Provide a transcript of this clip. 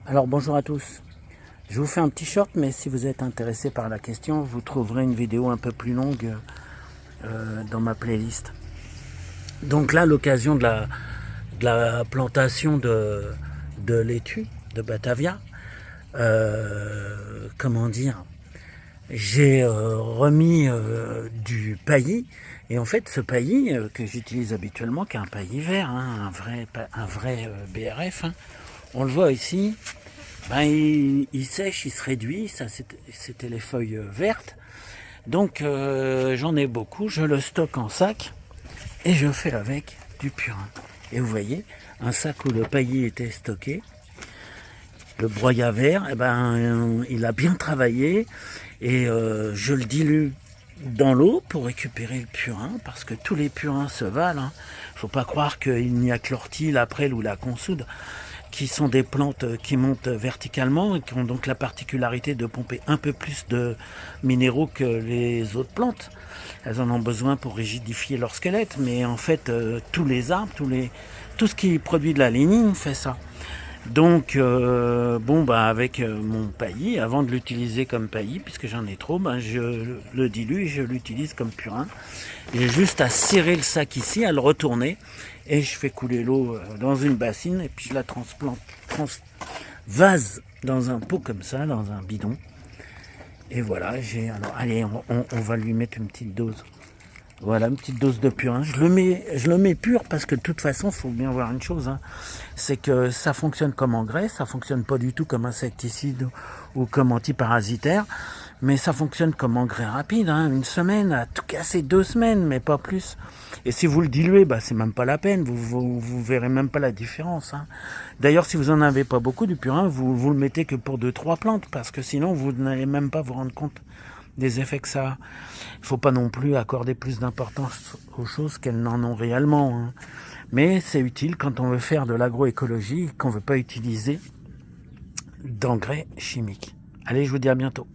Alors bonjour à tous, je vous fais un petit short, mais si vous êtes intéressé par la question, vous trouverez une vidéo un peu plus longue dans ma playlist. Donc là, l'occasion de la plantation de laitue, de Batavia, comment dire, j'ai remis du paillis, et en fait ce paillis que j'utilise habituellement, qui est un paillis vert, hein, un vrai BRF, hein, on le voit ici. Ben, il sèche, il se réduit, ça c'était les feuilles vertes. Donc j'en ai beaucoup, je le stocke en sac et je fais avec du purin. Et vous voyez, un sac où le paillis était stocké, le broyat vert, eh ben, il a bien travaillé et je le dilue dans l'eau pour récupérer le purin, parce que tous les purins se valent. Hein. Faut pas croire qu'il n'y a que l'ortie, la prêle ou la consoude, qui sont des plantes qui montent verticalement et qui ont donc la particularité de pomper un peu plus de minéraux que les autres plantes. Elles en ont besoin pour rigidifier leur squelette, mais en fait, tous les arbres, tout ce qui produit de la lignine fait ça. Donc, avec mon paillis, avant de l'utiliser comme paillis, puisque j'en ai trop, je le dilue et je l'utilise comme purin. J'ai juste à serrer le sac ici, à le retourner, et je fais couler l'eau dans une bassine, et puis je la vase dans un pot comme ça, dans un bidon. Et voilà, allez, on va lui mettre une petite dose. Voilà, une petite dose de purin. Je le mets pur parce que de toute façon, il faut bien voir une chose, hein, c'est que ça fonctionne comme engrais, ça fonctionne pas du tout comme insecticide ou comme antiparasitaire, mais ça fonctionne comme engrais rapide, hein, une semaine, à tout casser 2 semaines, mais pas plus. Et si vous le diluez, c'est même pas la peine, vous verrez même pas la différence. Hein. D'ailleurs, si vous en avez pas beaucoup du purin, vous le mettez que pour 2-3 plantes, parce que sinon vous n'allez même pas vous rendre compte des effets que ça a. Il ne faut pas non plus accorder plus d'importance aux choses qu'elles n'en ont réellement. Hein. Mais c'est utile quand on veut faire de l'agroécologie, qu'on ne veut pas utiliser d'engrais chimiques. Allez, je vous dis à bientôt.